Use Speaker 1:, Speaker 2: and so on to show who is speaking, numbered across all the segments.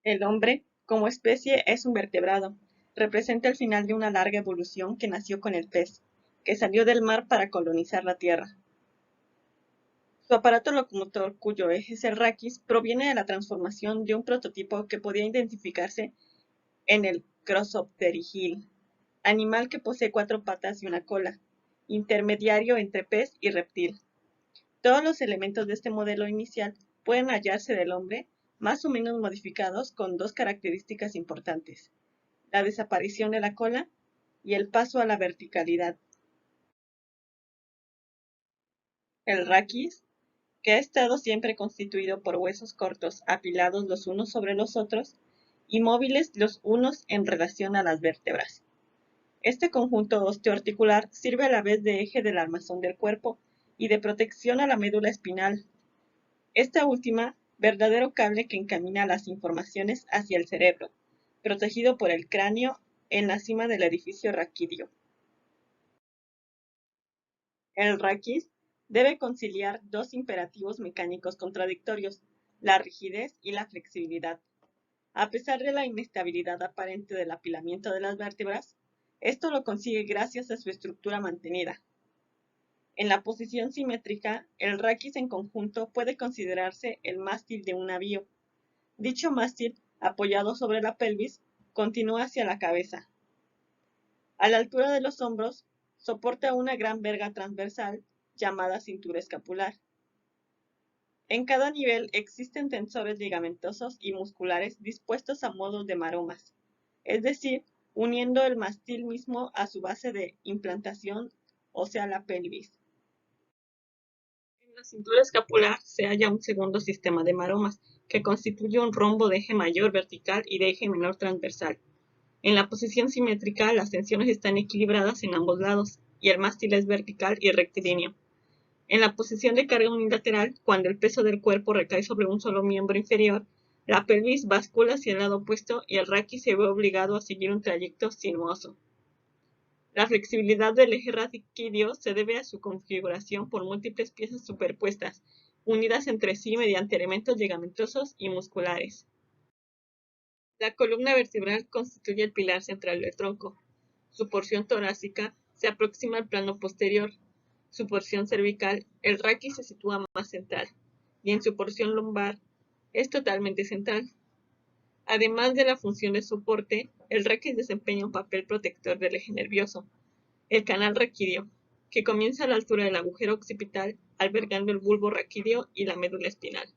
Speaker 1: El hombre, como especie, es un vertebrado. Representa el final de una larga evolución que nació con el pez, que salió del mar para colonizar la Tierra. Su aparato locomotor, cuyo eje es el raquis, proviene de la transformación de un prototipo que podía identificarse en el Crossopterygil, animal que posee 4 patas y una cola, intermediario entre pez y reptil. Todos los elementos de este modelo inicial pueden hallarse del hombre, más o menos modificados con dos características importantes: la desaparición de la cola y el paso a la verticalidad. El raquis, que ha estado siempre constituido por huesos cortos apilados los unos sobre los otros y móviles los unos en relación a las vértebras. Este conjunto osteoarticular sirve a la vez de eje del armazón del cuerpo y de protección a la médula espinal, esta última, verdadero cable que encamina las informaciones hacia el cerebro, protegido por el cráneo en la cima del edificio raquídeo. El raquis debe conciliar dos imperativos mecánicos contradictorios: la rigidez y la flexibilidad. A pesar de la inestabilidad aparente del apilamiento de las vértebras, esto lo consigue gracias a su estructura mantenida. En la posición simétrica, el raquis en conjunto puede considerarse el mástil de un navío. Dicho mástil, apoyado sobre la pelvis, continúa hacia la cabeza. A la altura de los hombros, soporta una gran verga transversal llamada cintura escapular. En cada nivel existen tensores ligamentosos y musculares dispuestos a modo de maromas, es decir, uniendo el mástil mismo a su base de implantación, o sea, la pelvis. En la cintura escapular se halla un segundo sistema de maromas, que constituye un rombo de eje mayor vertical y de eje menor transversal. En la posición simétrica, las tensiones están equilibradas en ambos lados, y el mástil es vertical y rectilíneo. En la posición de carga unilateral, cuando el peso del cuerpo recae sobre un solo miembro inferior, la pelvis bascula hacia el lado opuesto y el raquis se ve obligado a seguir un trayecto sinuoso. La flexibilidad del eje raquídeo se debe a su configuración por múltiples piezas superpuestas, unidas entre sí mediante elementos ligamentosos y musculares. La columna vertebral constituye el pilar central del tronco. Su porción torácica se aproxima al plano posterior. Su porción cervical, el raquis, se sitúa más central, y en su porción lumbar es totalmente central. Además de la función de soporte, el raquis desempeña un papel protector del eje nervioso, el canal raquídeo, que comienza a la altura del agujero occipital, albergando el bulbo raquídeo y la médula espinal.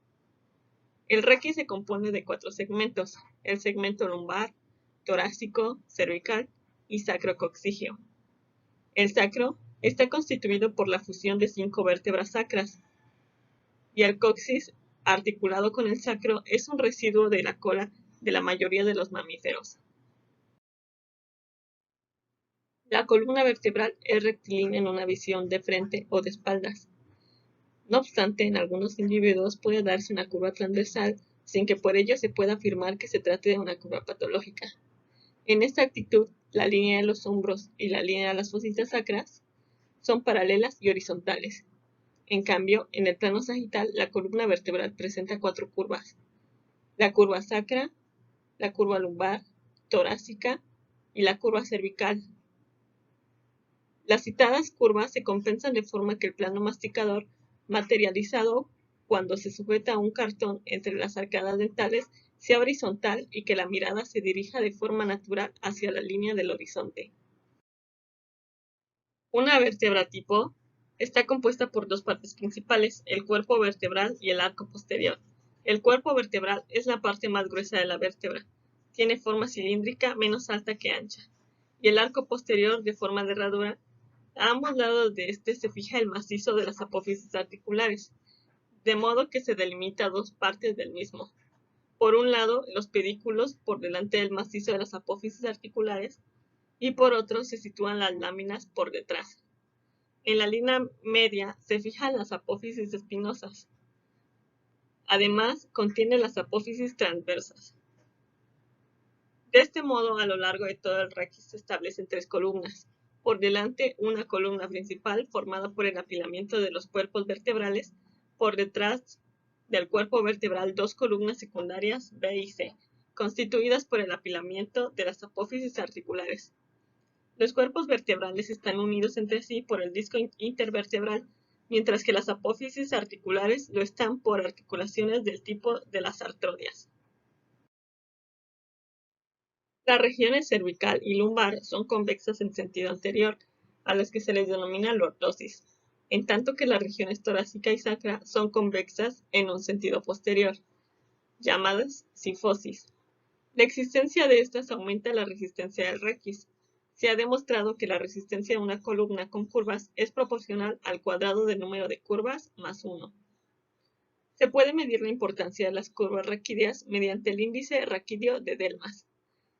Speaker 1: El raquis se compone de 4 segmentos: el segmento lumbar, torácico, cervical y sacrococcígeo. El sacro está constituido por la fusión de 5 vértebras sacras, y el coxis, articulado con el sacro, es un residuo de la cola de la mayoría de los mamíferos. La columna vertebral es rectilínea en una visión de frente o de espaldas. No obstante, en algunos individuos puede darse una curva transversal sin que por ello se pueda afirmar que se trate de una curva patológica. En esta actitud, la línea de los hombros y la línea de las fosas sacras son paralelas y horizontales. En cambio, en el plano sagital, la columna vertebral presenta 4 curvas: la curva sacra, la curva lumbar, torácica y la curva cervical. Las citadas curvas se compensan de forma que el plano masticador, materializado cuando se sujeta a un cartón entre las arcadas dentales, sea horizontal y que la mirada se dirija de forma natural hacia la línea del horizonte. Una vértebra tipo está compuesta por 2 partes principales: el cuerpo vertebral y el arco posterior. El cuerpo vertebral es la parte más gruesa de la vértebra. Tiene forma cilíndrica, menos alta que ancha, y el arco posterior de forma de herradura. A ambos lados de este se fija el macizo de las apófisis articulares, de modo que se delimita 2 partes del mismo. Por un lado, los pedículos por delante del macizo de las apófisis articulares, y por otro se sitúan las láminas por detrás. En la línea media se fijan las apófisis espinosas. Además, contiene las apófisis transversas. De este modo, a lo largo de todo el raquis se establecen 3 columnas. Por delante, una columna principal formada por el apilamiento de los cuerpos vertebrales. Por detrás del cuerpo vertebral, 2 columnas secundarias B y C, constituidas por el apilamiento de las apófisis articulares. Los cuerpos vertebrales están unidos entre sí por el disco intervertebral, mientras que las apófisis articulares lo están por articulaciones del tipo de las artrodias. Las regiones cervical y lumbar son convexas en sentido anterior, a las que se les denomina lordosis, en tanto que las regiones torácica y sacra son convexas en un sentido posterior, llamadas sifosis. La existencia de estas aumenta la resistencia del raquis. Se ha demostrado que la resistencia de una columna con curvas es proporcional al cuadrado del número de curvas más 1. Se puede medir la importancia de las curvas raquídeas mediante el índice raquídeo de Delmas.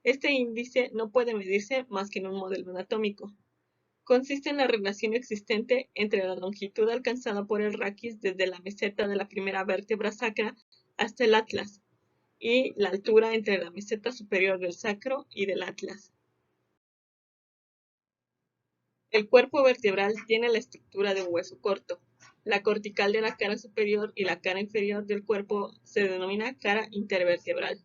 Speaker 1: Este índice no puede medirse más que en un modelo anatómico. Consiste en la relación existente entre la longitud alcanzada por el raquis desde la meseta de la primera vértebra sacra hasta el atlas y la altura entre la meseta superior del sacro y del atlas. El cuerpo vertebral tiene la estructura de un hueso corto. La cortical de la cara superior y la cara inferior del cuerpo se denomina cara intervertebral.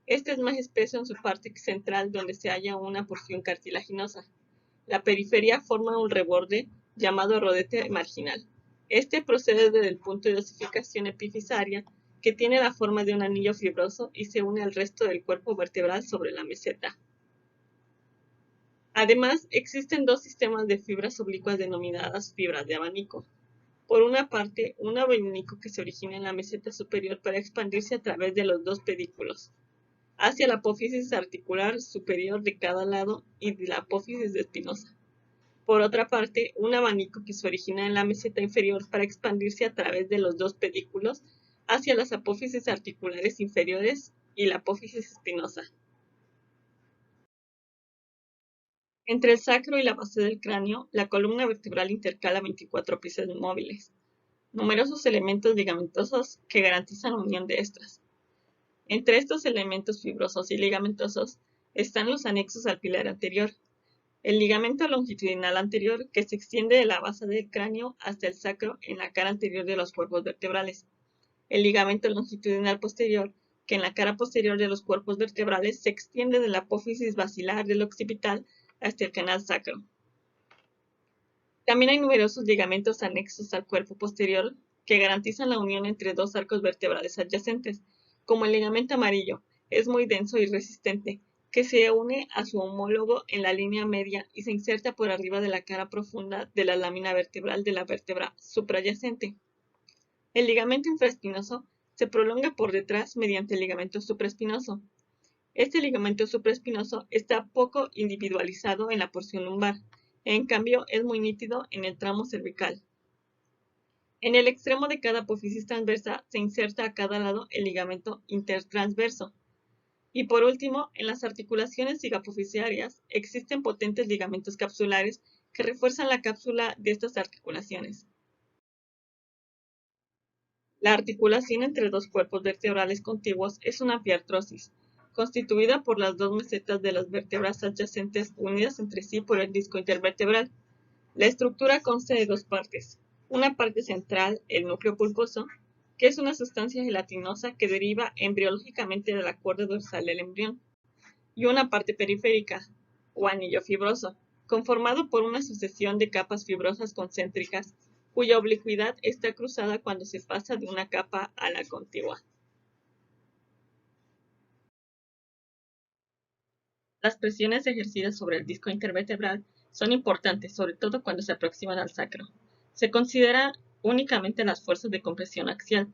Speaker 1: Este es más espeso en su parte central, donde se halla una porción cartilaginosa. La periferia forma un reborde llamado rodete marginal. Este procede desde el punto de osificación epifisaria, que tiene la forma de un anillo fibroso y se une al resto del cuerpo vertebral sobre la meseta. Además, existen dos sistemas de fibras oblicuas denominadas fibras de abanico. Por una parte, un abanico que se origina en la meseta superior para expandirse a través de los dos pedículos, hacia la apófisis articular superior de cada lado y de la apófisis espinosa. Por otra parte, un abanico que se origina en la meseta inferior para expandirse a través de los dos pedículos hacia las apófisis articulares inferiores y la apófisis espinosa. Entre el sacro y la base del cráneo, la columna vertebral intercala 24 piezas móviles, numerosos elementos ligamentosos que garantizan la unión de estas. Entre estos elementos fibrosos y ligamentosos están los anexos al pilar anterior, el ligamento longitudinal anterior que se extiende de la base del cráneo hasta el sacro en la cara anterior de los cuerpos vertebrales, el ligamento longitudinal posterior que en la cara posterior de los cuerpos vertebrales se extiende de la apófisis basilar del occipital hasta el canal sacro. También hay numerosos ligamentos anexos al cuerpo posterior que garantizan la unión entre dos arcos vertebrales adyacentes, como el ligamento amarillo, es muy denso y resistente, que se une a su homólogo en la línea media y se inserta por arriba de la cara profunda de la lámina vertebral de la vértebra suprayacente. El ligamento infraespinoso se prolonga por detrás mediante el ligamento supraespinoso. Este ligamento supraespinoso está poco individualizado en la porción lumbar, en cambio es muy nítido en el tramo cervical. En el extremo de cada apófisis transversa se inserta a cada lado el ligamento intertransverso. Y por último, en las articulaciones sigapofisiarias existen potentes ligamentos capsulares que refuerzan la cápsula de estas articulaciones. La articulación entre dos cuerpos vertebrales contiguos es una piartrosis, constituida por las dos mesetas de las vértebras adyacentes unidas entre sí por el disco intervertebral. La estructura consta de dos partes. Una parte central, el núcleo pulposo, que es una sustancia gelatinosa que deriva embriológicamente de la cuerda dorsal del embrión, y una parte periférica, o anillo fibroso, conformado por una sucesión de capas fibrosas concéntricas, cuya oblicuidad está cruzada cuando se pasa de una capa a la contigua. Las presiones ejercidas sobre el disco intervertebral son importantes, sobre todo cuando se aproximan al sacro. Se consideran únicamente las fuerzas de compresión axial.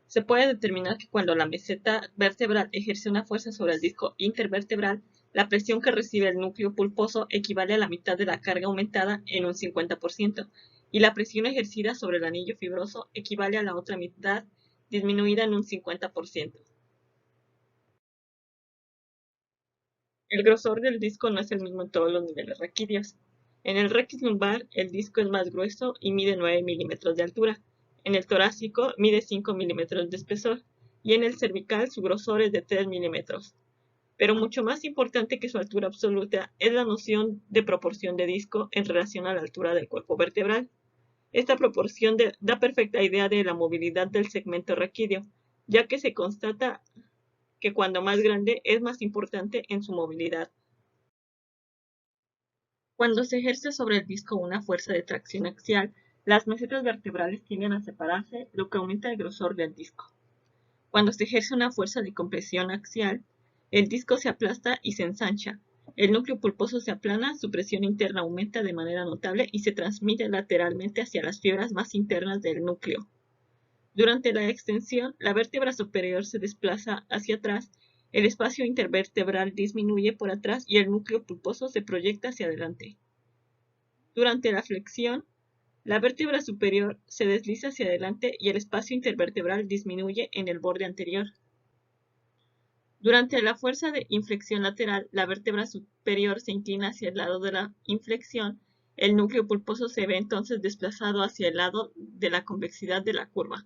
Speaker 1: Se puede determinar que cuando la meseta vertebral ejerce una fuerza sobre el disco intervertebral, la presión que recibe el núcleo pulposo equivale a la mitad de la carga aumentada en un 50%, y la presión ejercida sobre el anillo fibroso equivale a la otra mitad disminuida en un 50%. El grosor del disco no es el mismo en todos los niveles raquídeos. En el raquis lumbar, el disco es más grueso y mide 9 milímetros de altura. En el torácico, mide 5 milímetros de espesor. Y en el cervical, su grosor es de 3 milímetros. Pero mucho más importante que su altura absoluta es la noción de proporción de disco en relación a la altura del cuerpo vertebral. Esta proporción da perfecta idea de la movilidad del segmento raquídeo, ya que se constata que cuando más grande es más importante en su movilidad. Cuando se ejerce sobre el disco una fuerza de tracción axial, las mesetas vertebrales tienden a separarse, lo que aumenta el grosor del disco. Cuando se ejerce una fuerza de compresión axial, el disco se aplasta y se ensancha. El núcleo pulposo se aplana, su presión interna aumenta de manera notable y se transmite lateralmente hacia las fibras más internas del núcleo. Durante la extensión, la vértebra superior se desplaza hacia atrás, el espacio intervertebral disminuye por atrás y el núcleo pulposo se proyecta hacia adelante. Durante la flexión, la vértebra superior se desliza hacia adelante y el espacio intervertebral disminuye en el borde anterior. Durante la fuerza de inflexión lateral, la vértebra superior se inclina hacia el lado de la inflexión, el núcleo pulposo se ve entonces desplazado hacia el lado de la convexidad de la curva.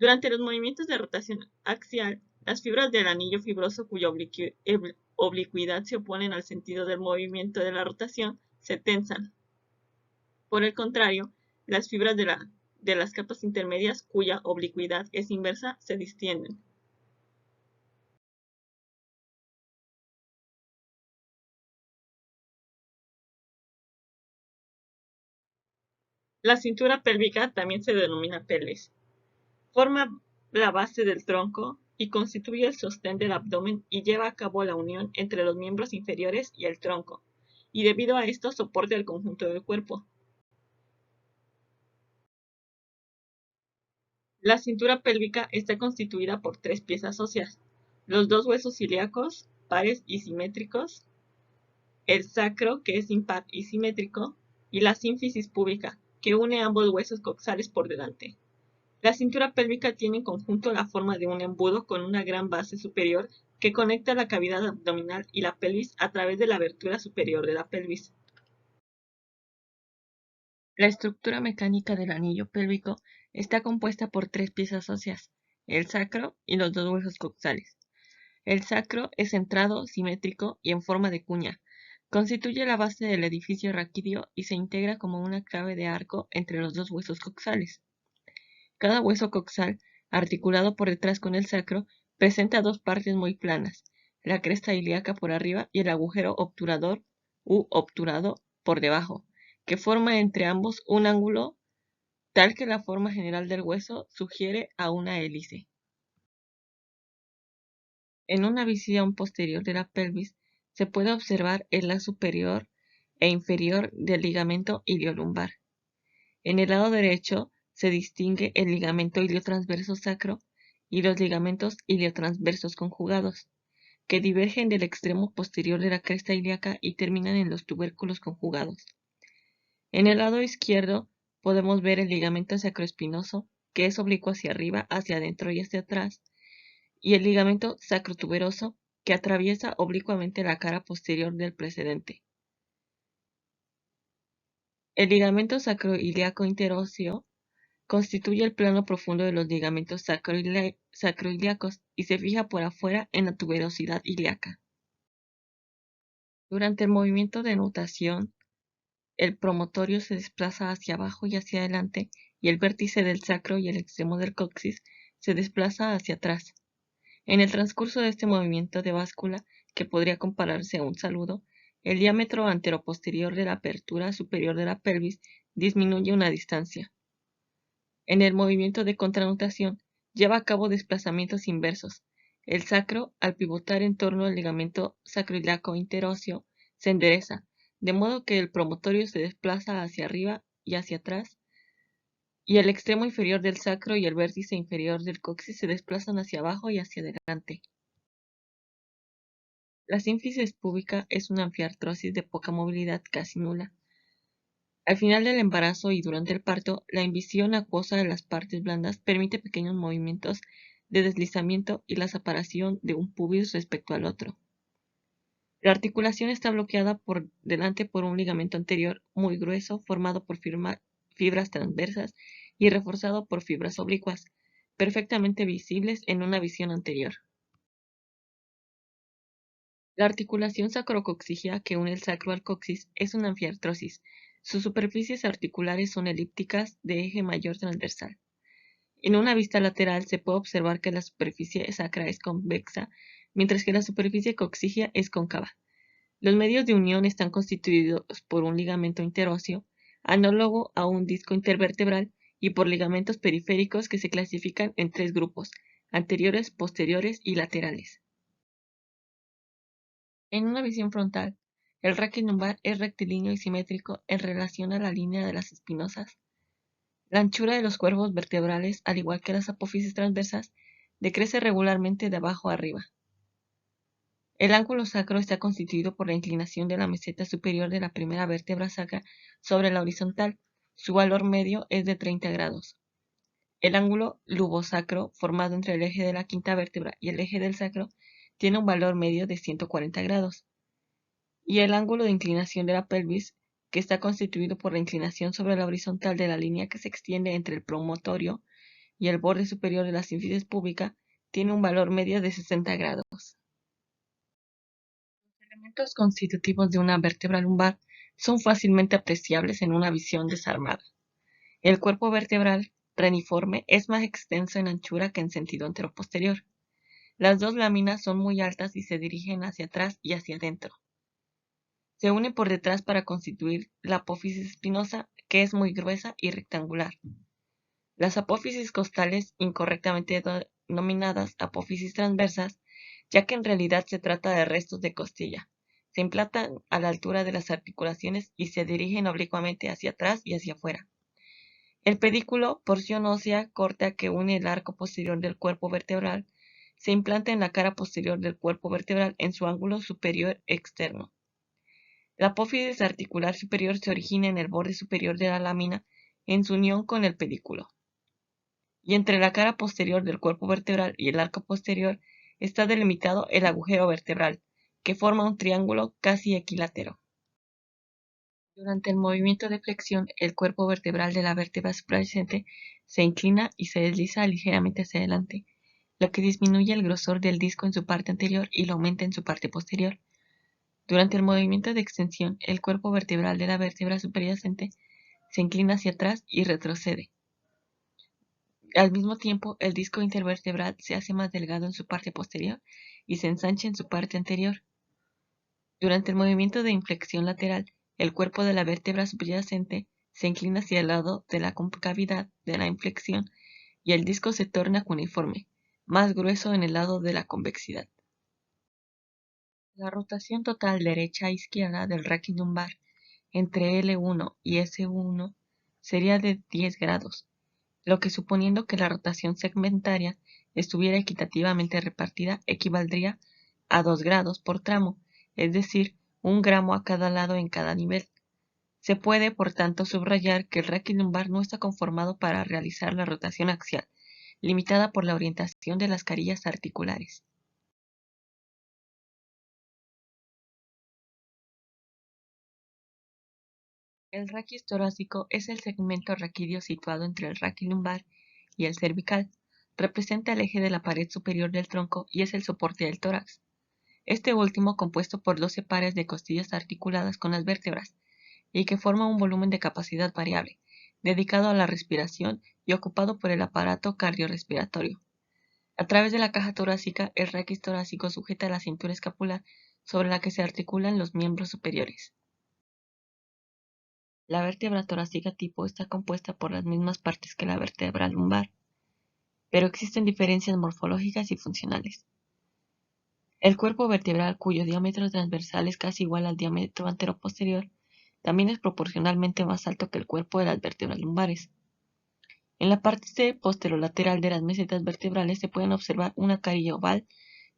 Speaker 1: Durante los movimientos de rotación axial, las fibras del anillo fibroso cuya oblicuidad se oponen al sentido del movimiento de la rotación se tensan. Por el contrario, las fibras de las capas intermedias cuya oblicuidad es inversa se distienden. La cintura pélvica también se denomina pelvis. Forma la base del tronco y constituye el sostén del abdomen y lleva a cabo la unión entre los miembros inferiores y el tronco, y debido a esto soporta el conjunto del cuerpo. La cintura pélvica está constituida por tres piezas óseas: los dos huesos ilíacos, pares y simétricos, el sacro, que es impar y simétrico, y la sínfisis púbica, que une ambos huesos coxales por delante. La cintura pélvica tiene en conjunto la forma de un embudo con una gran base superior que conecta la cavidad abdominal y la pelvis a través de la abertura superior de la pelvis. La estructura mecánica del anillo pélvico está compuesta por tres piezas óseas: el sacro y los dos huesos coxales. El sacro es centrado, simétrico y en forma de cuña. Constituye la base del edificio raquídeo y se integra como una clave de arco entre los dos huesos coxales. Cada hueso coxal, articulado por detrás con el sacro, presenta dos partes muy planas: la cresta ilíaca por arriba y el agujero obturador u obturado por debajo, que forma entre ambos un ángulo tal que la forma general del hueso sugiere a una hélice. En una visión posterior de la pelvis se puede observar el lado superior e inferior del ligamento iliolumbar. En el lado derecho se distingue el ligamento iliotransverso sacro y los ligamentos iliotransversos conjugados, que divergen del extremo posterior de la cresta ilíaca y terminan en los tubérculos conjugados. En el lado izquierdo podemos ver el ligamento sacroespinoso, que es oblicuo hacia arriba, hacia adentro y hacia atrás, y el ligamento sacrotuberoso, que atraviesa oblicuamente la cara posterior del precedente. El ligamento sacroiliaco interóseo constituye el plano profundo de los ligamentos sacroiliacos y se fija por afuera en la tuberosidad ilíaca. Durante el movimiento de nutación, el promontorio se desplaza hacia abajo y hacia adelante, y el vértice del sacro y el extremo del coxis se desplaza hacia atrás. En el transcurso de este movimiento de báscula, que podría compararse a un saludo, el diámetro anteroposterior de la apertura superior de la pelvis disminuye una distancia. En el movimiento de contranutación, lleva a cabo desplazamientos inversos. El sacro, al pivotar en torno al ligamento sacroiliaco interóseo, se endereza, de modo que el promontorio se desplaza hacia arriba y hacia atrás, y el extremo inferior del sacro y el vértice inferior del coxis se desplazan hacia abajo y hacia adelante. La sínfisis púbica es una anfiartrosis de poca movilidad, casi nula. Al final del embarazo y durante el parto, la invisión acuosa de las partes blandas permite pequeños movimientos de deslizamiento y la separación de un pubis respecto al otro. La articulación está bloqueada por delante por un ligamento anterior muy grueso formado por fibras transversas y reforzado por fibras oblicuas, perfectamente visibles en una visión anterior. La articulación sacrocoxígea que une el sacro al coxis es una anfiartrosis. Sus superficies articulares son elípticas de eje mayor transversal. En una vista lateral se puede observar que la superficie sacra es convexa, mientras que la superficie coccigia es cóncava. Los medios de unión están constituidos por un ligamento interóseo, análogo a un disco intervertebral, y por ligamentos periféricos que se clasifican en tres grupos: anteriores, posteriores y laterales. En una visión frontal, el raquis lumbar es rectilíneo y simétrico en relación a la línea de las espinosas. La anchura de los cuerpos vertebrales, al igual que las apófisis transversas, decrece regularmente de abajo a arriba. El ángulo sacro está constituido por la inclinación de la meseta superior de la primera vértebra sacra sobre la horizontal. Su valor medio es de 30 grados. El ángulo lubosacro, formado entre el eje de la quinta vértebra y el eje del sacro, tiene un valor medio de 140 grados. Y el ángulo de inclinación de la pelvis, que está constituido por la inclinación sobre la horizontal de la línea que se extiende entre el promontorio y el borde superior de la sínfisis púbica, tiene un valor medio de 60 grados. Los elementos constitutivos de una vértebra lumbar son fácilmente apreciables en una visión desarmada. El cuerpo vertebral reniforme es más extenso en anchura que en sentido anteroposterior. Las dos láminas son muy altas y se dirigen hacia atrás y hacia adentro. Se une por detrás para constituir la apófisis espinosa, que es muy gruesa y rectangular. Las apófisis costales, incorrectamente denominadas apófisis transversas, ya que en realidad se trata de restos de costilla, se implantan a la altura de las articulaciones y se dirigen oblicuamente hacia atrás y hacia afuera. El pedículo, porción ósea corta que une el arco posterior del cuerpo vertebral, se implanta en la cara posterior del cuerpo vertebral en su ángulo superior externo. La apófisis articular superior se origina en el borde superior de la lámina en su unión con el pedículo. Y entre la cara posterior del cuerpo vertebral y el arco posterior está delimitado el agujero vertebral, que forma un triángulo casi equilátero. Durante el movimiento de flexión, el cuerpo vertebral de la vértebra subyacente se inclina y se desliza ligeramente hacia adelante, lo que disminuye el grosor del disco en su parte anterior y lo aumenta en su parte posterior. Durante el movimiento de extensión, el cuerpo vertebral de la vértebra subyacente se inclina hacia atrás y retrocede. Al mismo tiempo, el disco intervertebral se hace más delgado en su parte posterior y se ensancha en su parte anterior. Durante el movimiento de inflexión lateral, el cuerpo de la vértebra subyacente se inclina hacia el lado de la concavidad de la inflexión y el disco se torna cuneiforme, más grueso en el lado de la convexidad. La rotación total derecha a izquierda del raquis lumbar entre L1 y S1 sería de 10 grados, lo que, suponiendo que la rotación segmentaria estuviera equitativamente repartida, equivaldría a 2 grados por tramo, es decir, 1 gramo a cada lado en cada nivel. Se puede, por tanto, subrayar que el raquis lumbar no está conformado para realizar la rotación axial, limitada por la orientación de las carillas articulares. El raquis torácico es el segmento raquídeo situado entre el raquis lumbar y el cervical. Representa el eje de la pared superior del tronco y es el soporte del tórax. Este último compuesto por 12 pares de costillas articuladas con las vértebras y que forma un volumen de capacidad variable, dedicado a la respiración y ocupado por el aparato cardiorrespiratorio. A través de la caja torácica, el raquis torácico sujeta la cintura escapular sobre la que se articulan los miembros superiores. La vértebra torácica tipo está compuesta por las mismas partes que la vértebra lumbar, pero existen diferencias morfológicas y funcionales. El cuerpo vertebral, cuyo diámetro transversal es casi igual al diámetro anteroposterior, también es proporcionalmente más alto que el cuerpo de las vértebras lumbares. En la parte posterolateral de las mesetas vertebrales se pueden observar una carilla oval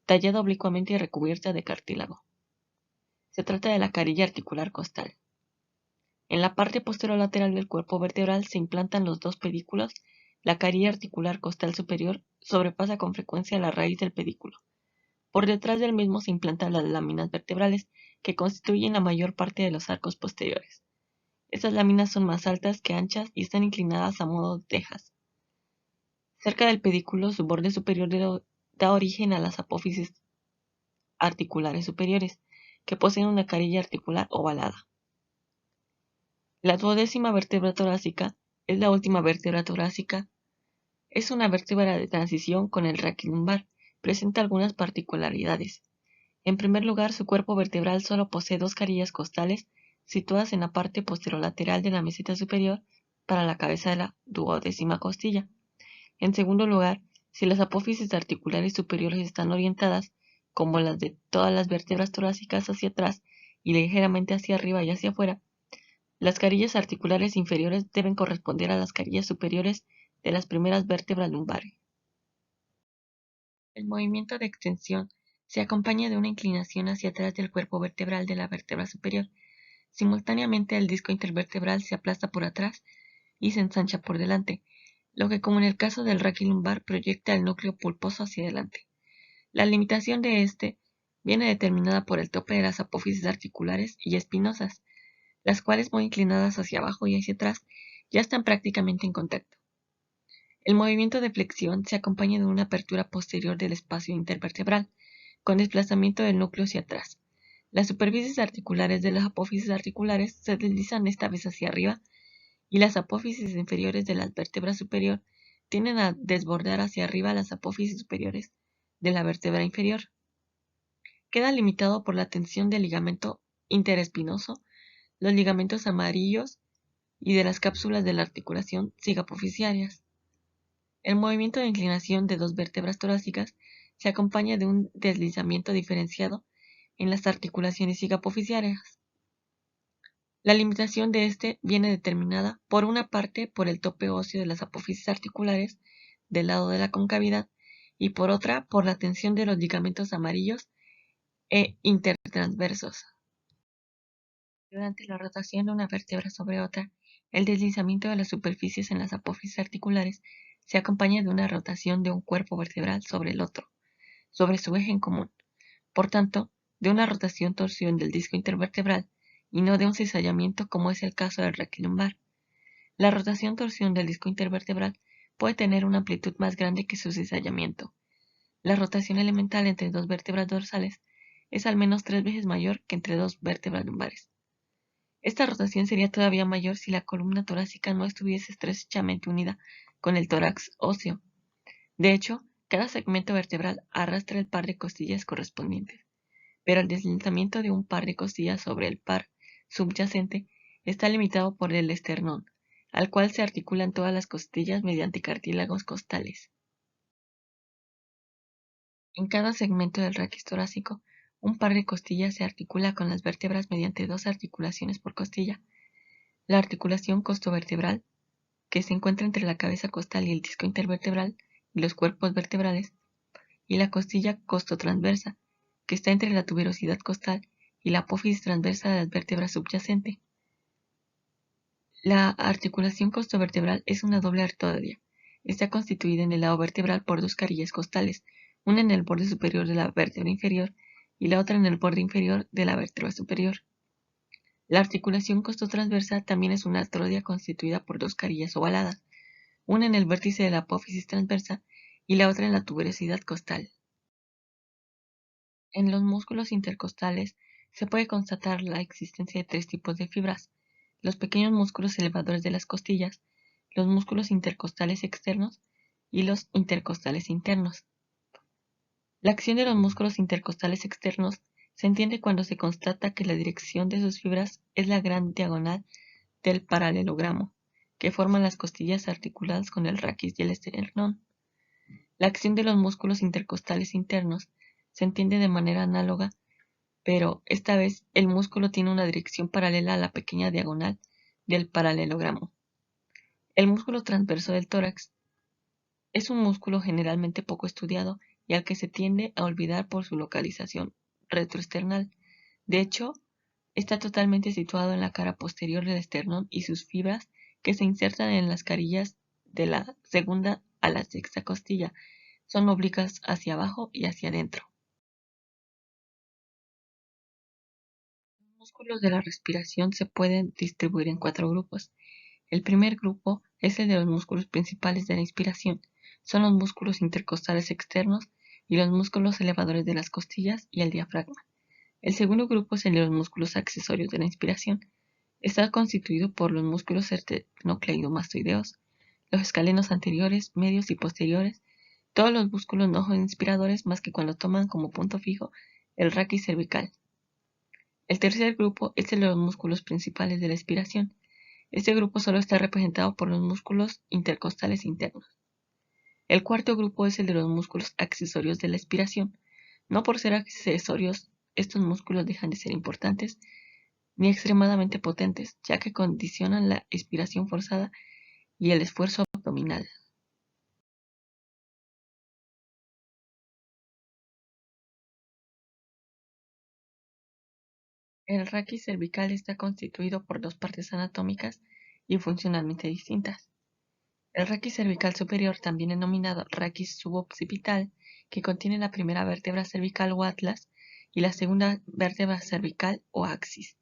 Speaker 1: tallada oblicuamente y recubierta de cartílago. Se trata de la carilla articular costal. En la parte posterolateral del cuerpo vertebral se implantan los dos pedículos. La carilla articular costal superior sobrepasa con frecuencia la raíz del pedículo. Por detrás del mismo se implantan las láminas vertebrales, que constituyen la mayor parte de los arcos posteriores. Estas láminas son más altas que anchas y están inclinadas a modo de tejas. Cerca del pedículo, su borde superior da origen a las apófisis articulares superiores, que poseen una carilla articular ovalada. La 12ª vértebra torácica es la última vértebra torácica
Speaker 2: Es una vértebra de transición con el raquilumbar. Presenta algunas particularidades. En primer lugar, su cuerpo vertebral solo posee dos carillas costales situadas en la parte posterolateral de la meseta superior para la cabeza de la duodécima costilla. En segundo lugar, si las apófisis articulares superiores están orientadas, como las de todas las vértebras torácicas, hacia atrás y ligeramente hacia arriba y hacia afuera, las carillas articulares inferiores deben corresponder a las carillas superiores de las primeras vértebras lumbares. El movimiento de extensión se acompaña de una inclinación hacia atrás del cuerpo vertebral de la vértebra superior. Simultáneamente, el disco intervertebral se aplasta por atrás y se ensancha por delante, lo que, como en el caso del raquilumbar, proyecta el núcleo pulposo hacia adelante. La limitación de este viene determinada por el tope de las apófisis articulares y espinosas, las cuales, muy inclinadas hacia abajo y hacia atrás, ya están prácticamente en contacto. El movimiento de flexión se acompaña de una apertura posterior del espacio intervertebral, con desplazamiento del núcleo hacia atrás. Las superficies articulares de las apófisis articulares se deslizan esta vez hacia arriba y las apófisis inferiores de la vértebra superior tienden a desbordar hacia arriba las apófisis superiores de la vértebra inferior. Queda limitado por la tensión del ligamento interespinoso, los ligamentos amarillos y de las cápsulas de la articulación cigoapofisiarias. El movimiento de inclinación de dos vértebras torácicas se acompaña de un deslizamiento diferenciado en las articulaciones cigoapofisiarias. La limitación de este viene determinada, por una parte, por el tope óseo de las apófisis articulares del lado de la concavidad y por otra, por la tensión de los ligamentos amarillos e intertransversos. Durante la rotación de una vértebra sobre otra, el deslizamiento de las superficies en las apófisis articulares se acompaña de una rotación de un cuerpo vertebral sobre el otro, sobre su eje en común. Por tanto, de una rotación-torsión del disco intervertebral y no de un cizallamiento como es el caso del raquilumbar. La rotación-torsión del disco intervertebral puede tener una amplitud más grande que su cizallamiento. La rotación elemental entre dos vértebras dorsales es al menos 3 veces mayor que entre dos vértebras lumbares. Esta rotación sería todavía mayor si la columna torácica no estuviese estrechamente unida con el tórax óseo. De hecho, cada segmento vertebral arrastra el par de costillas correspondientes, pero el deslizamiento de un par de costillas sobre el par subyacente está limitado por el esternón, al cual se articulan todas las costillas mediante cartílagos costales. En cada segmento del raquis torácico, un par de costillas se articula con las vértebras mediante dos articulaciones por costilla. La articulación costovertebral, que se encuentra entre la cabeza costal y el disco intervertebral y los cuerpos vertebrales, y la costilla costotransversa, que está entre la tuberosidad costal y la apófisis transversa de las vértebras subyacente. La articulación costovertebral es una doble artodia. Está constituida en el lado vertebral por dos carillas costales, una en el borde superior de la vértebra inferior y la otra en el borde inferior de la vértebra superior. La articulación costotransversa también es una artrodia constituida por dos carillas ovaladas, una en el vértice de la apófisis transversa y la otra en la tuberosidad costal. En los músculos intercostales se puede constatar la existencia de tres tipos de fibras: los pequeños músculos elevadores de las costillas, los músculos intercostales externos y los intercostales internos. La acción de los músculos intercostales externos se entiende cuando se constata que la dirección de sus fibras es la gran diagonal del paralelogramo, que forman las costillas articuladas con el raquis y el esternón. La acción de los músculos intercostales internos se entiende de manera análoga, pero esta vez el músculo tiene una dirección paralela a la pequeña diagonal del paralelogramo. El músculo transverso del tórax es un músculo generalmente poco estudiado y al que se tiende a olvidar por su localización retroesternal. De hecho, está totalmente situado en la cara posterior del esternón y sus fibras, que se insertan en las carillas de la segunda a la sexta costilla, son oblicuas hacia abajo y hacia adentro. Los músculos de la respiración se pueden distribuir en 4 grupos. El primer grupo es el de los músculos principales de la inspiración. Son los músculos intercostales externos y los músculos elevadores de las costillas y el diafragma. El segundo grupo es el de los músculos accesorios de la inspiración. Está constituido por los músculos esternocleidomastoideos, los escalenos anteriores, medios y posteriores, todos los músculos no son inspiradores más que cuando toman como punto fijo el raquis cervical. El tercer grupo es el de los músculos principales de la expiración. Este grupo solo está representado por los músculos intercostales internos. El cuarto grupo es el de los músculos accesorios de la expiración. No por ser accesorios, estos músculos dejan de ser importantes ni extremadamente potentes, ya que condicionan la expiración forzada y el esfuerzo abdominal. El raquis cervical está constituido por dos partes anatómicas y funcionalmente distintas. El raquis cervical superior, también denominado raquis suboccipital, que contiene la primera vértebra cervical o atlas y la segunda vértebra cervical o axis.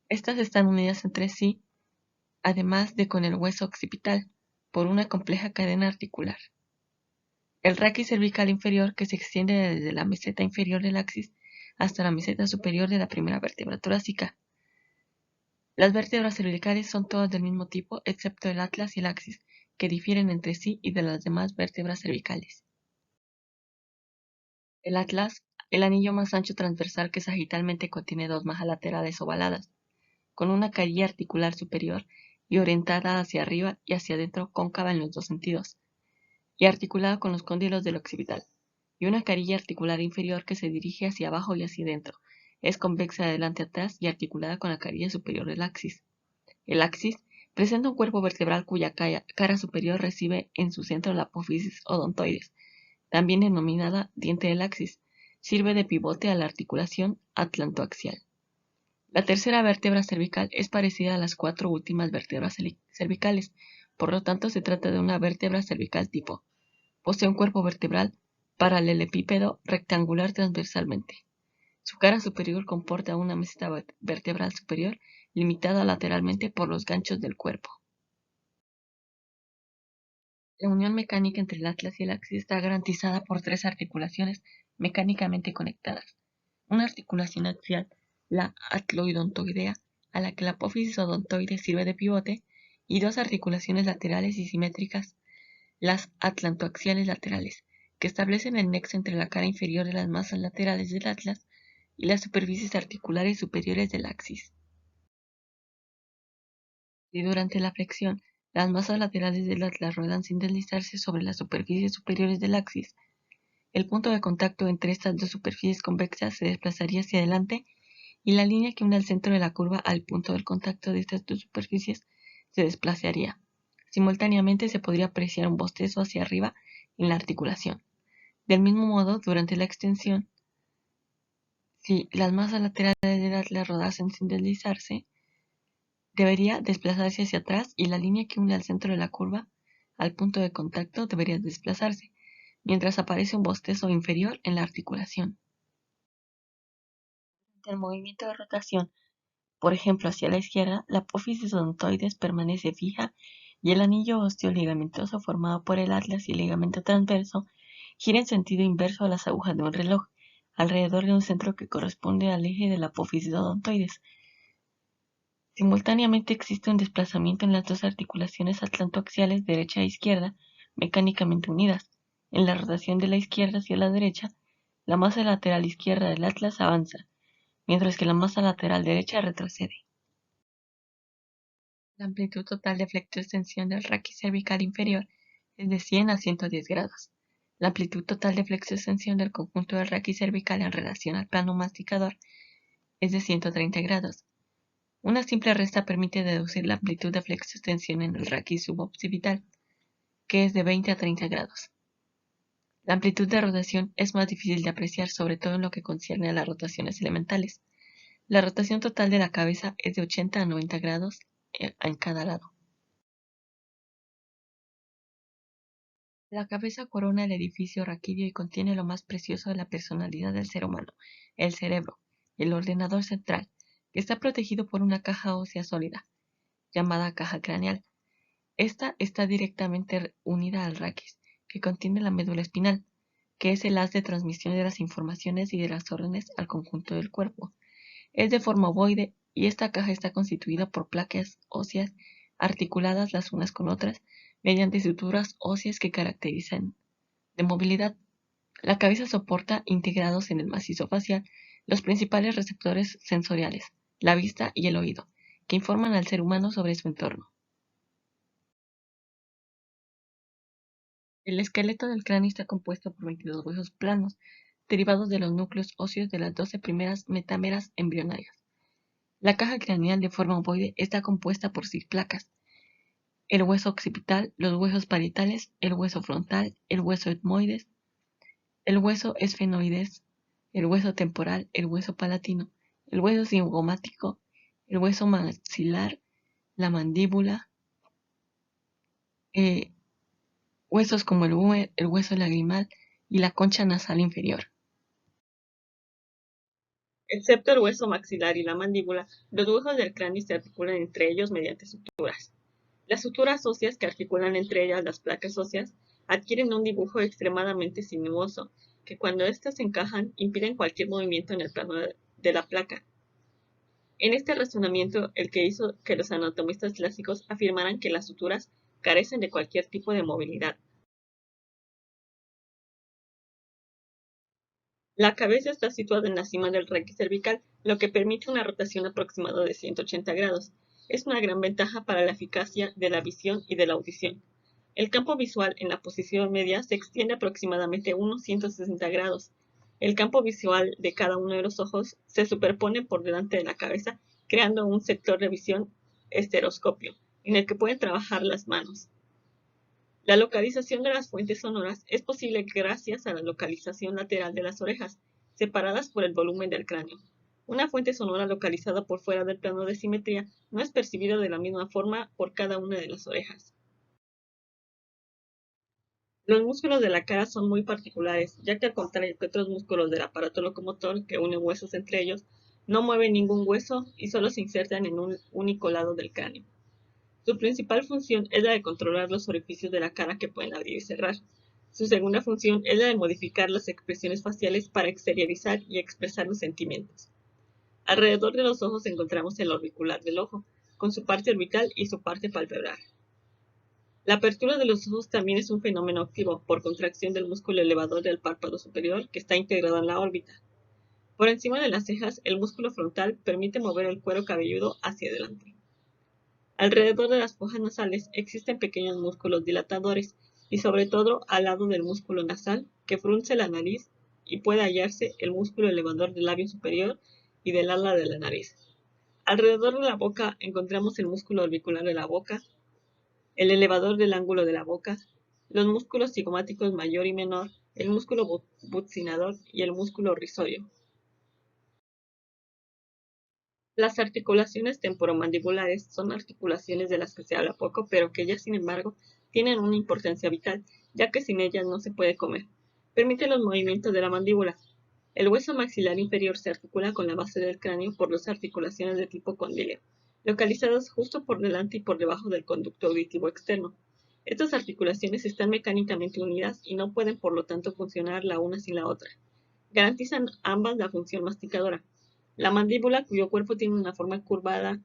Speaker 2: Estas están unidas entre sí, además de con el hueso occipital, por una compleja cadena articular. El raquis cervical inferior, que se extiende desde la meseta inferior del axis hasta la meseta superior de la primera vértebra torácica. Las vértebras cervicales son todas del mismo tipo, excepto el atlas y el axis, que difieren entre sí y de las demás vértebras cervicales. El atlas, el anillo más ancho transversal que sagitalmente contiene dos majas laterales ovaladas, con una carilla articular superior y orientada hacia arriba y hacia adentro cóncava en los dos sentidos, y articulada con los cóndilos del occipital, y una carilla articular inferior que se dirige hacia abajo y hacia adentro. Es convexa de adelante a atrás y articulada con la carilla superior del axis. El axis presenta un cuerpo vertebral cuya cara superior recibe en su centro la apófisis odontoides, también denominada diente del axis. Sirve de pivote a la articulación atlantoaxial. La tercera vértebra cervical es parecida a las cuatro últimas vértebras cervicales, por lo tanto se trata de una vértebra cervical tipo. Posee un cuerpo vertebral paralelepípedo rectangular transversalmente. Su cara superior comporta una meseta vertebral superior limitada lateralmente por los ganchos del cuerpo. La unión mecánica entre el atlas y el axis está garantizada por tres articulaciones mecánicamente conectadas. Una articulación axial, la atloidontoidea, a la que la apófisis odontoide sirve de pivote, y dos articulaciones laterales y simétricas, las atlantoaxiales laterales, que establecen el nexo entre la cara inferior de las masas laterales del atlas y las superficies articulares superiores del axis. Y durante la flexión, las masas laterales del atlas ruedan sin deslizarse sobre las superficies superiores del axis. El punto de contacto entre estas dos superficies convexas se desplazaría hacia adelante y la línea que une el centro de la curva al punto del contacto de estas dos superficies se desplazaría. Simultáneamente se podría apreciar un bostezo hacia arriba en la articulación. Del mismo modo, durante la extensión, si las masas laterales del atlas rodasen sin deslizarse, debería desplazarse hacia atrás y la línea que une al centro de la curva al punto de contacto debería desplazarse, mientras aparece un bostezo inferior en la articulación. Durante el movimiento de rotación, por ejemplo hacia la izquierda, la apófisis odontoides permanece fija y el anillo óseo ligamentoso formado por el atlas y el ligamento transverso gira en sentido inverso a las agujas de un reloj, alrededor de un centro que corresponde al eje de la apófisis odontoides. Simultáneamente existe un desplazamiento en las dos articulaciones atlantoaxiales derecha e izquierda, mecánicamente unidas. En la rotación de la izquierda hacia la derecha, la masa lateral izquierda del atlas avanza, mientras que la masa lateral derecha retrocede. La amplitud total de flexo-extensión del raquis cervical inferior es de 100 a 110 grados. La amplitud total de flexo-extensión del conjunto del raquis cervical en relación al plano masticador es de 130 grados. Una simple resta permite deducir la amplitud de flexo-extensión en el raquis suboccipital, que es de 20 a 30 grados. La amplitud de rotación es más difícil de apreciar, sobre todo en lo que concierne a las rotaciones elementales. La rotación total de la cabeza es de 80 a 90 grados en cada lado. La cabeza corona el edificio raquídeo y contiene lo más precioso de la personalidad del ser humano, el cerebro, el ordenador central, que está protegido por una caja ósea sólida, llamada caja craneal. Esta está directamente unida al raquis, que contiene la médula espinal, que es el haz de transmisión de las informaciones y de las órdenes al conjunto del cuerpo. Es de forma ovoide y esta caja está constituida por placas óseas articuladas las unas con otras mediante suturas óseas que caracterizan de movilidad. La cabeza soporta, integrados en el macizo facial, los principales receptores sensoriales, la vista y el oído, que informan al ser humano sobre su entorno. El esqueleto del cráneo está compuesto por 22 huesos planos, derivados de los núcleos óseos de las 12 primeras metámeras embrionarias. La caja craneal de forma ovoide está compuesta por 6 placas: el hueso occipital, los huesos parietales, el hueso frontal, el hueso etmoides, el hueso esfenoides, el hueso temporal, el hueso palatino, el hueso cigomático, el hueso maxilar, la mandíbula, huesos como el húmer, el hueso lagrimal y la concha nasal inferior.
Speaker 1: Excepto el hueso maxilar y la mandíbula, los huesos del cráneo se articulan entre ellos mediante suturas. Las suturas óseas que articulan entre ellas las placas óseas adquieren un dibujo extremadamente sinuoso, que cuando éstas encajan impiden cualquier movimiento en el plano de la placa. En este razonamiento el que hizo que los anatomistas clásicos afirmaran que las suturas carecen de cualquier tipo de movilidad. La cabeza está situada en la cima del raquis cervical, lo que permite una rotación aproximada de 180 grados. Es una gran ventaja para la eficacia de la visión y de la audición. El campo visual en la posición media se extiende aproximadamente unos 160 grados. El campo visual de cada uno de los ojos se superpone por delante de la cabeza, creando un sector de visión estereoscopio, en el que pueden trabajar las manos. La localización de las fuentes sonoras es posible gracias a la localización lateral de las orejas, separadas por el volumen del cráneo. Una fuente sonora localizada por fuera del plano de simetría no es percibida de la misma forma por cada una de las orejas. Los músculos de la cara son muy particulares, ya que al contrario que otros músculos del aparato locomotor que unen huesos entre ellos, no mueven ningún hueso y solo se insertan en un único lado del cráneo. Su principal función es la de controlar los orificios de la cara que pueden abrir y cerrar. Su segunda función es la de modificar las expresiones faciales para exteriorizar y expresar los sentimientos. Alrededor de los ojos encontramos el orbicular del ojo, con su parte orbital y su parte palpebral. La apertura de los ojos también es un fenómeno activo por contracción del músculo elevador del párpado superior que está integrado en la órbita. Por encima de las cejas, el músculo frontal permite mover el cuero cabelludo hacia adelante. Alrededor de las fojas nasales existen pequeños músculos dilatadores y sobre todo al lado del músculo nasal que frunce la nariz y puede hallarse el músculo elevador del labio superior y del ala de la nariz. Alrededor de la boca encontramos el músculo orbicular de la boca, el elevador del ángulo de la boca, los músculos cigomáticos mayor y menor, el músculo buccinador y el músculo rizorio. Las articulaciones temporomandibulares son articulaciones de las que se habla poco, pero que ellas, sin embargo, tienen una importancia vital, ya que sin ellas no se puede comer. Permite los movimientos de la mandíbula. El hueso maxilar inferior se articula con la base del cráneo por dos articulaciones de tipo condileo, localizadas justo por delante y por debajo del conducto auditivo externo. Estas articulaciones están mecánicamente unidas y no pueden, por lo tanto, funcionar la una sin la otra. Garantizan ambas la función masticadora. La mandíbula, cuyo cuerpo tiene una forma curvada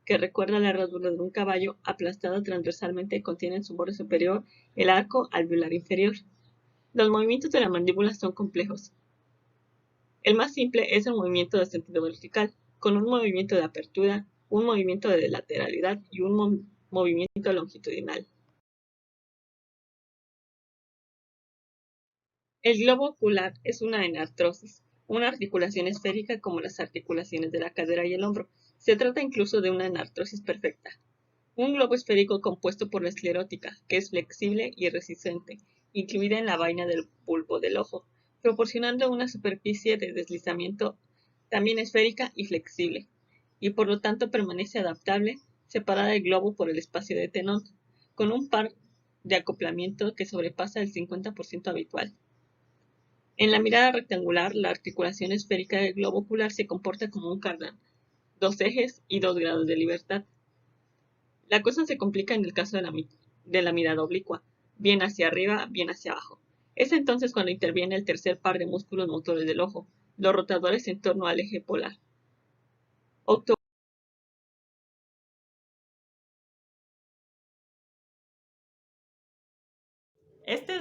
Speaker 1: que recuerda la herradura de un caballo, aplastada transversalmente, contiene en su borde superior el arco alveolar inferior. Los movimientos de la mandíbula son complejos. El más simple es el movimiento de sentido vertical, con un movimiento de apertura, un movimiento de lateralidad y un movimiento longitudinal. El globo ocular es una enartrosis, una articulación esférica como las articulaciones de la cadera y el hombro. Se trata incluso de una enartrosis perfecta. Un globo esférico compuesto por la esclerótica, que es flexible y resistente, incluida en la vaina del bulbo del ojo, proporcionando una superficie de deslizamiento también esférica y flexible, y por lo tanto permanece adaptable, separada del globo por el espacio de Tenon, con un par de acoplamiento que sobrepasa el 50% habitual. En la mirada rectangular, la articulación esférica del globo ocular se comporta como un cardán, dos ejes y 2 grados de libertad. La cosa se complica en el caso de la mirada oblicua, bien hacia arriba, bien hacia abajo. Es entonces cuando interviene el tercer par de músculos motores del ojo, los rotadores en torno al eje polar.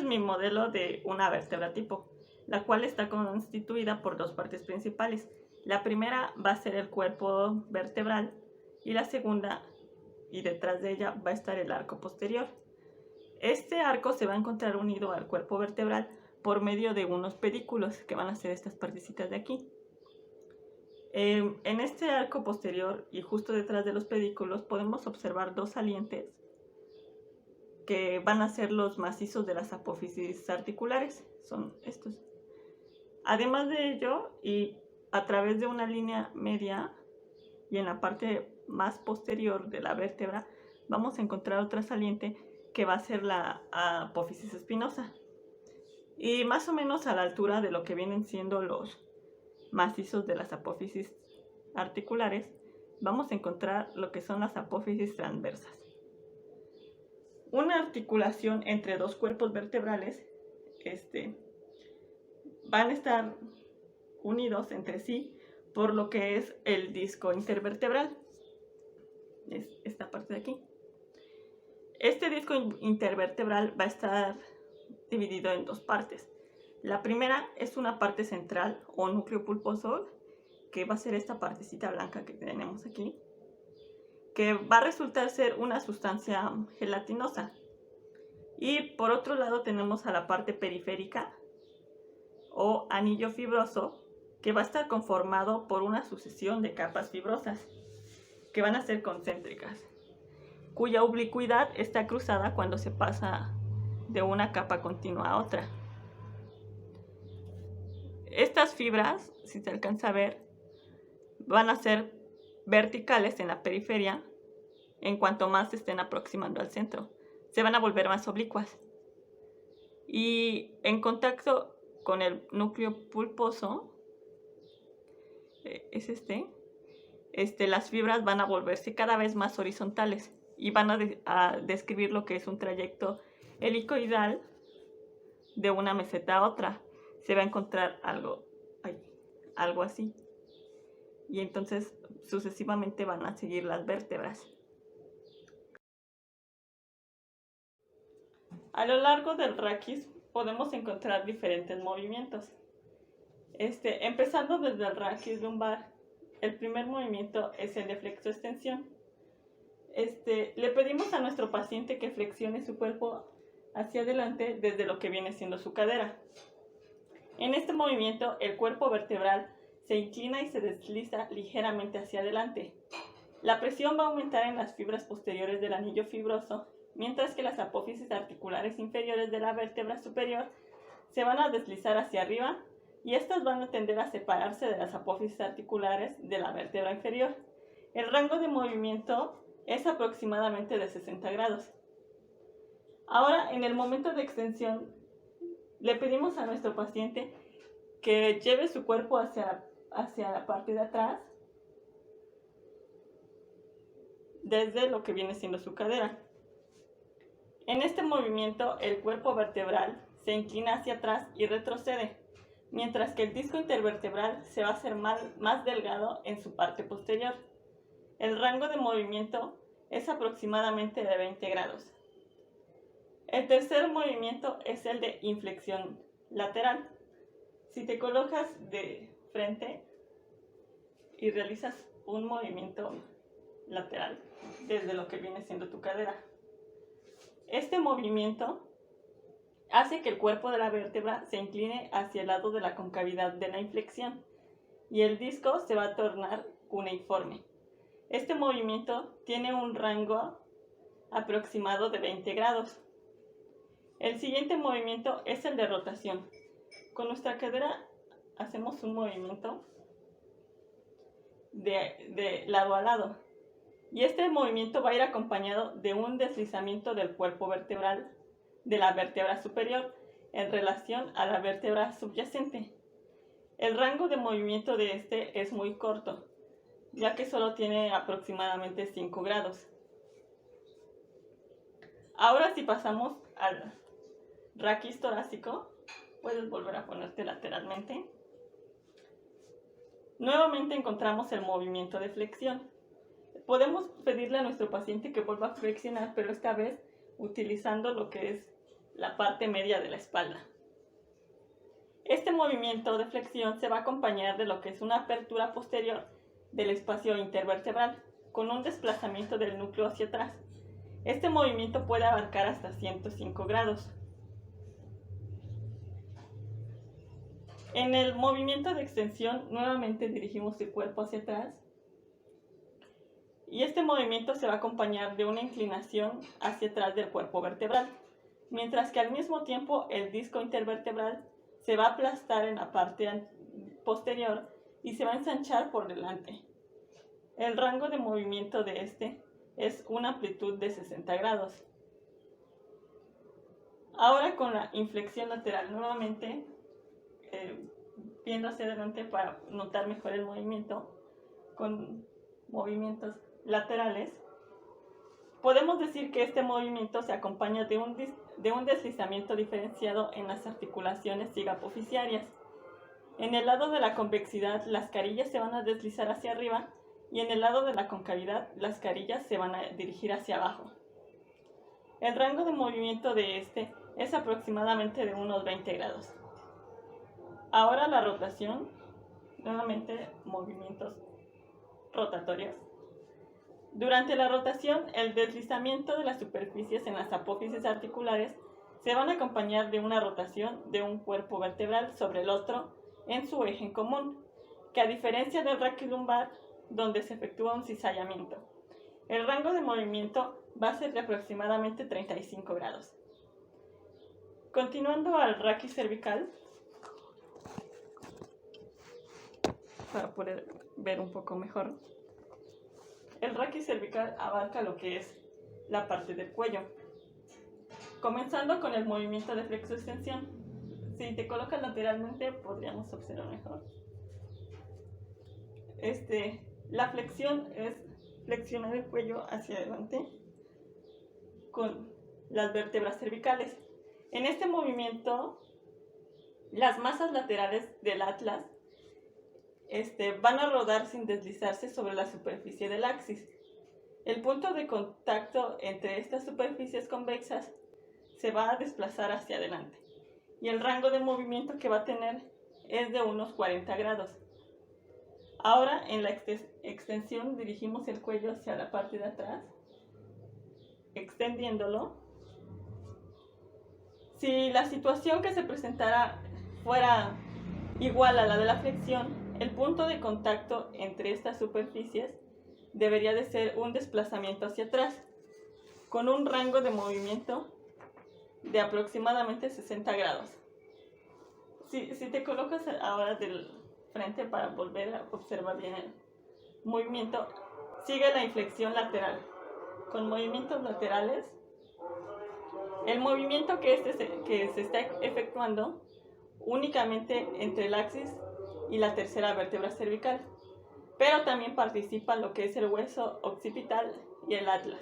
Speaker 1: es mi modelo de una vértebra tipo, la cual está constituida por dos partes principales. La primera va a ser el cuerpo vertebral y la segunda, y detrás de ella, va a estar el arco posterior. Este arco se va a encontrar unido al cuerpo vertebral por medio de unos pedículos, que van a ser estas partecitas de aquí. En este arco posterior y justo detrás de los pedículos podemos observar dos salientes que van a ser los macizos de las apófisis articulares, son estos. Además de ello, y a través de una línea media y en la parte más posterior de la vértebra, vamos a encontrar otra saliente que va a ser la apófisis espinosa. Y más o menos a la altura de lo que vienen siendo los macizos de las apófisis articulares, vamos a encontrar lo que son las apófisis transversas. Una articulación entre dos cuerpos vertebrales van a estar unidos entre sí por lo que es el disco intervertebral. Es esta parte de aquí. Este disco intervertebral va a estar dividido en dos partes. La primera es una parte central o núcleo pulposo, que va a ser esta partecita blanca que tenemos aquí, que va a resultar ser una sustancia gelatinosa. Y por otro lado tenemos a la parte periférica o anillo fibroso, que va a estar conformado por una sucesión de capas fibrosas que van a ser concéntricas, cuya oblicuidad está cruzada cuando se pasa de una capa continua a otra. Estas fibras, si se alcanza a ver, van a ser verticales en la periferia en cuanto más se estén aproximando al centro. Se van a volver más oblicuas. Y en contacto con el núcleo pulposo, es las fibras van a volverse cada vez más horizontales y van a describir lo que es un trayecto helicoidal de una meseta a otra. Se va a encontrar algo así. Y entonces sucesivamente van a seguir las vértebras. A lo largo del raquis podemos encontrar diferentes movimientos. Empezando desde el raquis lumbar, el primer movimiento es el de flexoextensión. Le pedimos a nuestro paciente que flexione su cuerpo hacia adelante desde lo que viene siendo su cadera. En este movimiento, el cuerpo vertebral se inclina y se desliza ligeramente hacia adelante. La presión va a aumentar en las fibras posteriores del anillo fibroso, mientras que las apófisis articulares inferiores de la vértebra superior se van a deslizar hacia arriba y estas van a tender a separarse de las apófisis articulares de la vértebra inferior. El rango de movimiento es aproximadamente de 60 grados. Ahora, en el momento de extensión, le pedimos a nuestro paciente que lleve su cuerpo hacia la parte de atrás, desde lo que viene siendo su cadera. En este movimiento, el cuerpo vertebral se inclina hacia atrás y retrocede, mientras que el disco intervertebral se va a hacer más delgado en su parte posterior. El rango de movimiento es aproximadamente de 20 grados. El tercer movimiento es el de inflexión lateral. Si te colocas de frente y realizas un movimiento lateral desde lo que viene siendo tu cadera, este movimiento hace que el cuerpo de la vértebra se incline hacia el lado de la concavidad de la inflexión y el disco se va a tornar cuneiforme. Este movimiento tiene un rango aproximado de 20 grados. El siguiente movimiento es el de rotación. Con nuestra cadera hacemos un movimiento de lado a lado. Y este movimiento va a ir acompañado de un deslizamiento del cuerpo vertebral de la vértebra superior en relación a la vértebra subyacente. El rango de movimiento de este es muy corto, ya que solo tiene aproximadamente 5 grados. Ahora si pasamos al raquis torácico, puedes volver a ponerte lateralmente. Nuevamente encontramos el movimiento de flexión. Podemos pedirle a nuestro paciente que vuelva a flexionar, pero esta vez utilizando lo que es la parte media de la espalda. Este movimiento de flexión se va a acompañar de lo que es una apertura posterior del espacio intervertebral, con un desplazamiento del núcleo hacia atrás. Este movimiento puede abarcar hasta 105 grados. En el movimiento de extensión, nuevamente dirigimos el cuerpo hacia atrás. Y este movimiento se va a acompañar de una inclinación hacia atrás del cuerpo vertebral, mientras que al mismo tiempo el disco intervertebral se va a aplastar en la parte posterior y se va a ensanchar por delante. El rango de movimiento de este es una amplitud de 60 grados. Ahora con la inflexión lateral, nuevamente viendo hacia adelante para notar mejor el movimiento, con movimientos laterales, podemos decir que este movimiento se acompaña de un deslizamiento diferenciado en las articulaciones sigapofisiarias. En el lado de la convexidad, las carillas se van a deslizar hacia arriba, y en el lado de la concavidad, las carillas se van a dirigir hacia abajo. El rango de movimiento de este es aproximadamente de unos 20 grados. Ahora la rotación, nuevamente movimientos rotatorios. Durante la rotación, el deslizamiento de las superficies en las apófisis articulares se van a acompañar de una rotación de un cuerpo vertebral sobre el otro en su eje en común, que a diferencia del raquis lumbar, donde se efectúa un cizallamiento. El rango de movimiento va a ser de aproximadamente 35 grados. Continuando al raquis cervical, para poder ver un poco mejor, el raquis cervical abarca lo que es la parte del cuello. Comenzando con el movimiento de flexo-extensión. Si te colocas lateralmente podríamos observar mejor. La flexión es flexionar el cuello hacia adelante con las vértebras cervicales. En este movimiento, las masas laterales del atlas van a rodar sin deslizarse sobre la superficie del axis. El punto de contacto entre estas superficies convexas se va a desplazar hacia adelante, y el rango de movimiento que va a tener es de unos 40 grados. Ahora en la extensión dirigimos el cuello hacia la parte de atrás, extendiéndolo. Si la situación que se presentara fuera igual a la de la flexión, el punto de contacto entre estas superficies debería de ser un desplazamiento hacia atrás, con un rango de movimiento de aproximadamente 60 grados. Si te colocas ahora del frente para volver a observar bien el movimiento, sigue la inflexión lateral. Con movimientos laterales, el movimiento que se está efectuando únicamente entre el axis y la tercera vértebra cervical, pero también participa lo que es el hueso occipital y el atlas.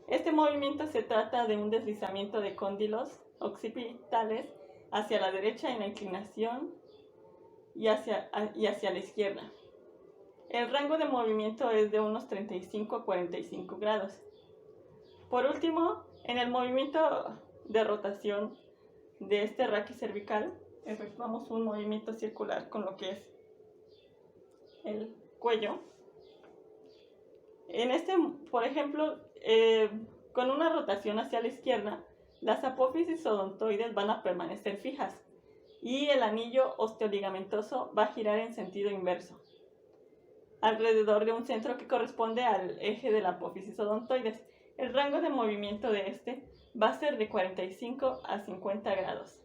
Speaker 1: Este movimiento se trata de un deslizamiento de cóndilos occipitales hacia la derecha en la inclinación y hacia la izquierda. El rango de movimiento es de unos 35 a 45 grados. Por último, en el movimiento de rotación de este raquis cervical, efectuamos un movimiento circular con lo que es el cuello. En por ejemplo, con una rotación hacia la izquierda, las apófisis odontoides van a permanecer fijas y el anillo osteoligamentoso va a girar en sentido inverso, alrededor de un centro que corresponde al eje de la apófisis odontoides. El rango de movimiento de va a ser de 45 a 50 grados.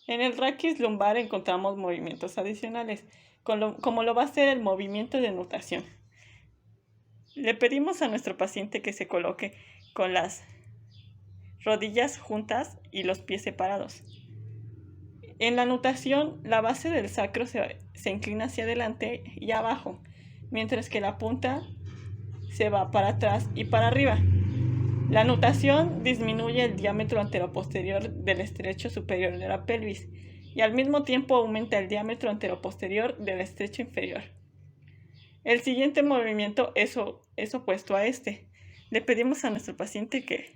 Speaker 1: En el raquis lumbar encontramos movimientos adicionales, como lo va a ser el movimiento de nutación. Le pedimos a nuestro paciente que se coloque con las rodillas juntas y los pies separados. En la nutación, la base del sacro se inclina hacia adelante y abajo, mientras que la punta se va para atrás y para arriba. La nutación disminuye el diámetro anteroposterior del estrecho superior de la pelvis y al mismo tiempo aumenta el diámetro anteroposterior del estrecho inferior. El siguiente movimiento es opuesto a
Speaker 3: Le pedimos a nuestro paciente que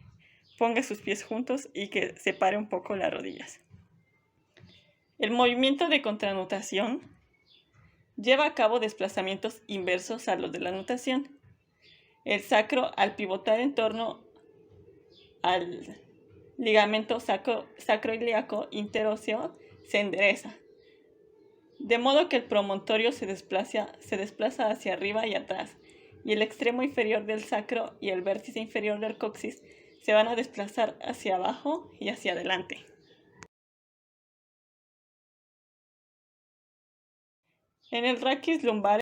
Speaker 3: ponga sus pies juntos y que separe un poco las rodillas. El movimiento de contranutación lleva a cabo desplazamientos inversos a los de la nutación. El sacro, al pivotar en torno al ligamento sacroiliaco interóseo, se endereza, de modo que el promontorio se desplaza hacia arriba y atrás, y el extremo inferior del sacro y el vértice inferior del coxis se van a desplazar hacia abajo y hacia adelante. En el raquis lumbar